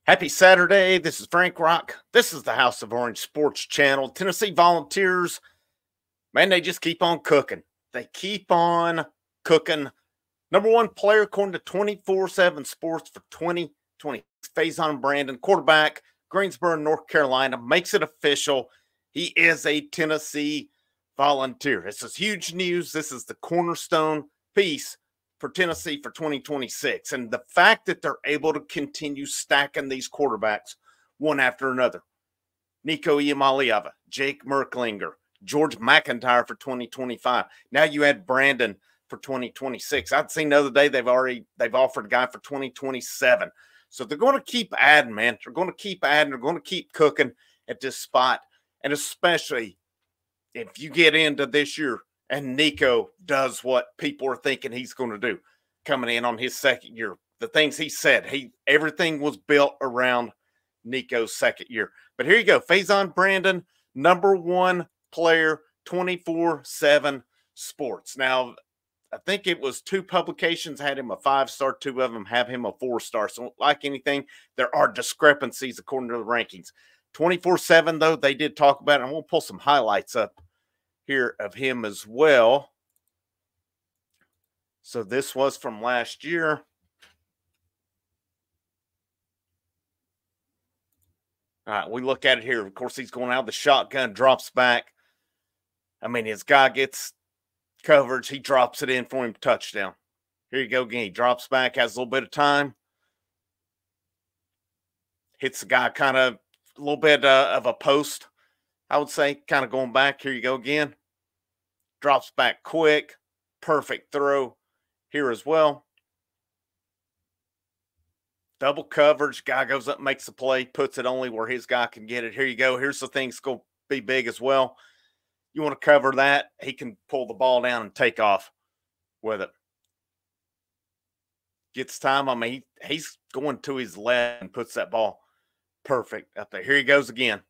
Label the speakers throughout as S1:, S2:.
S1: Happy Saturday. This is Frank Rock. This is the House of Orange Sports Channel. Tennessee Volunteers, man, they just keep on cooking. They keep on cooking. Number one player according to 24/7 Sports for 2020. Faison Brandon, quarterback, Greensboro, North Carolina, makes it official. He is a Tennessee Volunteer. This is huge news. This is the cornerstone piece for Tennessee for 2026. And the fact that they're able to continue stacking these quarterbacks one after another. Nico Iamaleava, Jake Merklinger, George McIntyre for 2025. Now you add Brandon for 2026. I'd seen the other day they've offered a guy for 2027. So they're going to keep adding, man. They're going to keep adding. They're going to keep cooking at this spot. And especially if you get into this year and Nico does what people are thinking he's going to do coming in on his second year. The things he said, everything was built around Nico's second year. But here you go. Faison Brandon, number one player, 24/7 Sports. Now, I think it was two publications had him a 5-star, two of them have him a 4-star. So like anything, there are discrepancies according to the rankings. 24/7, though, they did talk about it. I'm going to pull some highlights up here of him as well. So this was from last year. All right, we look at it here. Of course, he's going out of the shotgun, drops back. I mean, his guy gets coverage. He drops it in for him, touchdown. Here you go again. He drops back, has a little bit of time. Hits the guy kind of a little bit of a post, I would say, kind of going back. Here you go again. Drops back quick. Perfect throw here as well. Double coverage. Guy goes up, makes the play, puts it only where his guy can get it. Here you go. Here's the thing that's going to be big as well. You want to cover that, he can pull the ball down and take off with it. Gets time. I mean, he's going to his left and puts that ball perfect up there. Here he goes again.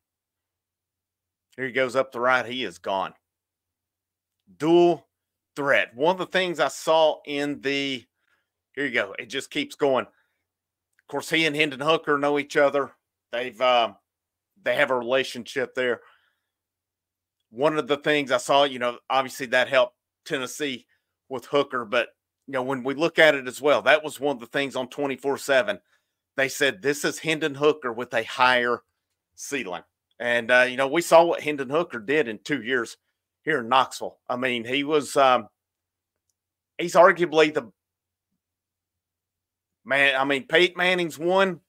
S1: Here he goes up the right. He is gone. Dual threat. One of the things I saw in the, here you go. It just keeps going. Of course, he and Hendon Hooker know each other. They have a relationship there. One of the things I saw, obviously that helped Tennessee with Hooker, but when we look at it as well, that was one of the things on 24/7. They said this is Hendon Hooker with a higher ceiling. And, we saw what Hendon Hooker did in 2 years here in Knoxville. I mean, he was, he's arguably the man. I mean, Peyton Manning's one.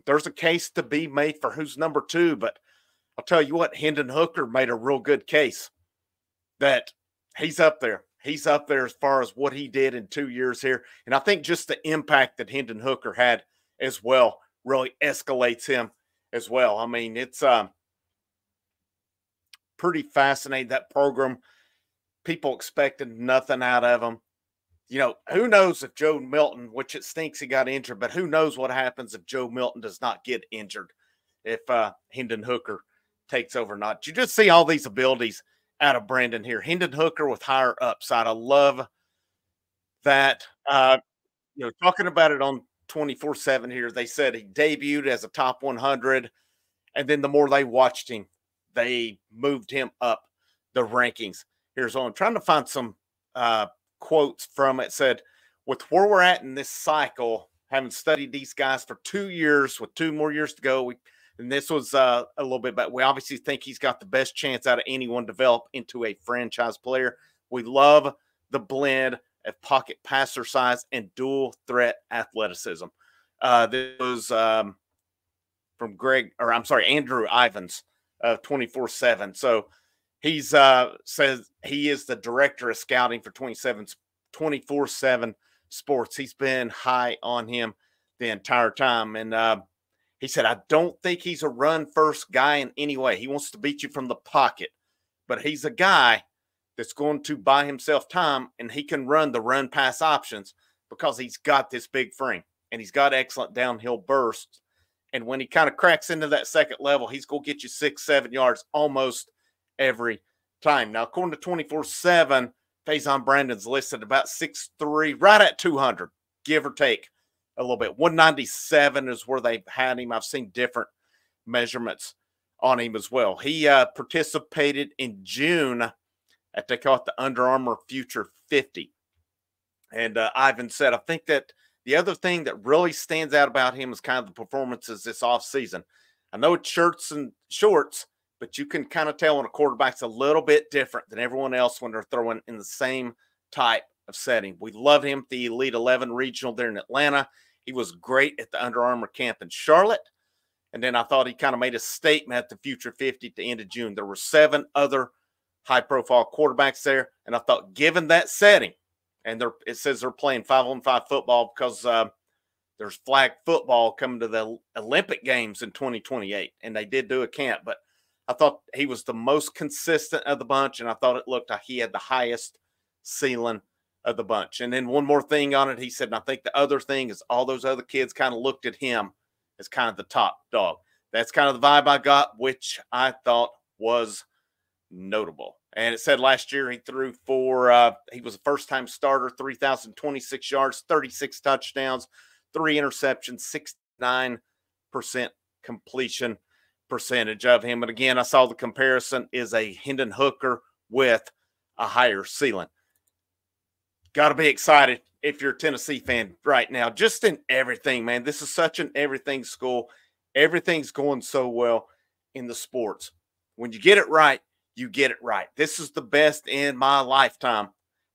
S1: There's a case to be made for who's number two, but I'll tell you what, Hendon Hooker made a real good case that he's up there. He's up there as far as what he did in 2 years here. And I think just the impact that Hendon Hooker had as well really escalates him as well. I mean, it's pretty fascinating, that program. People expected nothing out of him. Who knows if Joe Milton, which it stinks he got injured, but who knows what happens if Joe Milton does not get injured, if Hendon Hooker takes over or not. You just see all these abilities out of Brandon here. Hendon Hooker with higher upside. I love that. Talking about it on 24/7 here, they said he debuted as a top 100, and then the more they watched him, they moved him up the rankings. Here's on. I'm trying to find some quotes from it. Said, with where we're at in this cycle, having studied these guys for 2 years with 2 more years to go, and this was a little bit, but we obviously think he's got the best chance out of anyone to develop into a franchise player. We love the blend of pocket passer size and dual threat athleticism. This was from Andrew Ivins of 24/7. So he's says he is the director of scouting for 24/7 Sports. He's been high on him the entire time. And he said, I don't think he's a run-first guy in any way. He wants to beat you from the pocket. But he's a guy that's going to buy himself time, and he can run the run-pass options because he's got this big frame, and he's got excellent downhill bursts. And when he kind of cracks into that second level, he's going to get you 6-7 yards almost every time. Now, according to 24/7, Faison Brandon's listed about 6'3", right at 200, give or take. a little bit. 197 is where they've had him. I've seen different measurements on him as well. He participated in June at, they call it the Under Armour Future 50. And Ivan said, I think that the other thing that really stands out about him is kind of the performances this offseason. I know it's shirts and shorts, but you can kind of tell when a quarterback's a little bit different than everyone else when they're throwing in the same type of setting. We love him at the Elite 11 regional there in Atlanta. He was great at the Under Armour camp in Charlotte. And then I thought he kind of made a statement at the Future 50 at the end of June. There were 7 other high-profile quarterbacks there. And I thought, given that setting, and it says they're playing 5-on-5 football because there's flag football coming to the Olympic Games in 2028. And they did do a camp. But I thought he was the most consistent of the bunch, and I thought it looked like he had the highest ceiling of the bunch. And then one more thing on it, he said, and I think the other thing is all those other kids kind of looked at him as kind of the top dog. That's kind of the vibe I got, which I thought was notable. And it said last year he threw for, he was a first-time starter, 3,026 yards, 36 touchdowns, 3 interceptions, 69% completion percentage of him. And again, I saw the comparison is a Hendon Hooker with a higher ceiling. Got to be excited if you're a Tennessee fan right now, just in everything, man. This is such an everything school. Everything's going so well in the sports. When you get it right, you get it right. This is the best in my lifetime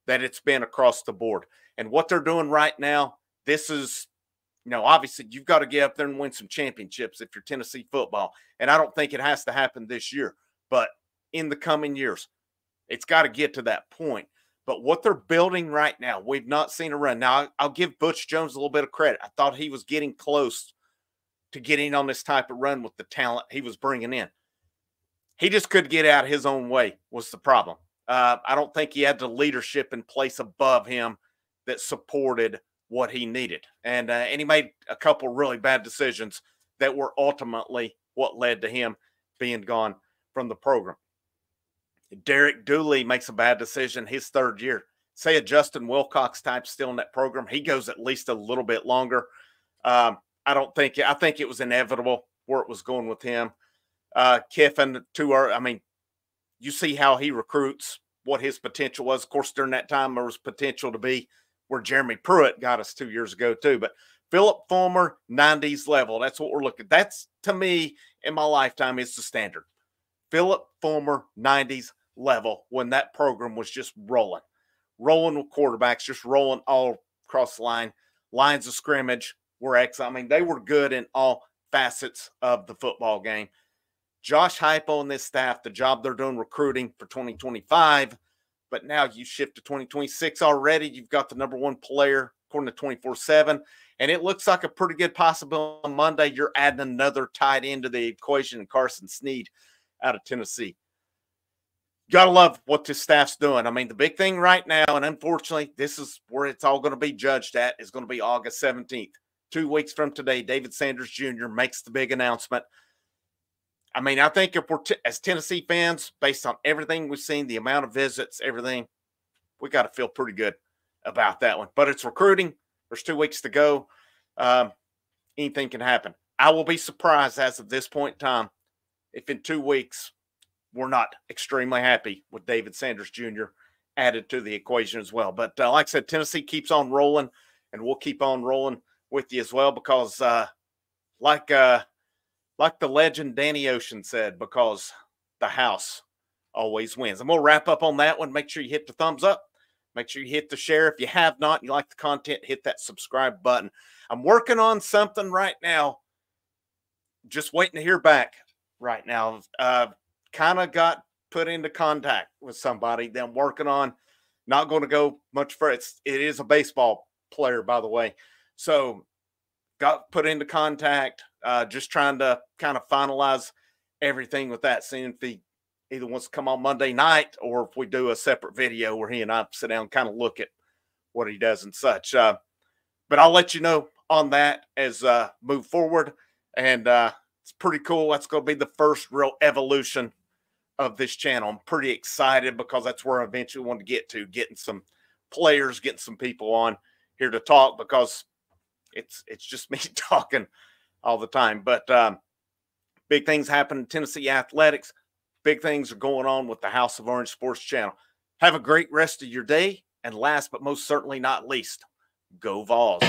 S1: that it's been across the board. And what they're doing right now, this is, you know, obviously you've got to get up there and win some championships if you're Tennessee football. And I don't think it has to happen this year, but in the coming years, it's got to get to that point. But what they're building right now, we've not seen a run. Now, I'll give Butch Jones a little bit of credit. I thought he was getting close to getting on this type of run with the talent he was bringing in. He just couldn't get out his own way was the problem. I don't think he had the leadership in place above him that supported what he needed. And he made a couple really bad decisions that were ultimately what led to him being gone from the program. Derek Dooley makes a bad decision his 3rd year. Say a Justin Wilcox type still in that program. He goes at least a little bit longer. I think it was inevitable where it was going with him. Kiffin, you see how he recruits, what his potential was. Of course, during that time, there was potential to be where Jeremy Pruitt got us 2 years ago too. But Philip Fulmer, 90s level. That's what we're looking at. That's, to me, in my lifetime, is the standard. Philip Fulmer, 90s level, when that program was just rolling with quarterbacks, just rolling all across the line. Lines of scrimmage were excellent. I mean, they were good in all facets of the football game. Josh Heupel and this staff, the job they're doing recruiting for 2025, but now you shift to 2026 already. You've got the #1 player, according to 24/7, and it looks like a pretty good possibility on Monday. You're adding another tight end to the equation, Carson Snead out of Tennessee. Got to love what this staff's doing. I mean, the big thing right now, and unfortunately, this is where it's all going to be judged at, is going to be August 17th. 2 weeks from today, David Sanders Jr. makes the big announcement. I mean, I think if we're as Tennessee fans, based on everything we've seen, the amount of visits, everything, we got to feel pretty good about that one. But it's recruiting. There's 2 weeks to go. Anything can happen. I will be surprised as of this point in time if in 2 weeks we're not extremely happy with David Sanders Jr. added to the equation as well. But like I said, Tennessee keeps on rolling, and we'll keep on rolling with you as well because like the legend Danny Ocean said, because the house always wins. And we'll wrap up on that one. Make sure you hit the thumbs up. Make sure you hit the share. If you have not, you like the content, hit that subscribe button. I'm working on something right now. Just waiting to hear back right now. Kind of got put into contact with somebody that I'm working on. Not going to go much further. It is a baseball player, by the way. So got put into contact. Just trying to kind of finalize everything with that. Seeing if he either wants to come on Monday night or if we do a separate video where he and I sit down and kind of look at what he does and such. But I'll let you know on that as move forward. And it's pretty cool. That's going to be the first real evolution of this channel. I'm pretty excited because that's where I eventually want to get to, getting some players, getting some people on here to talk, because It's just me talking all the time. But big things happen in Tennessee athletics. Big things are going on with the House of Orange Sports Channel. Have a great rest of your day. And last but most certainly not least, go Vols.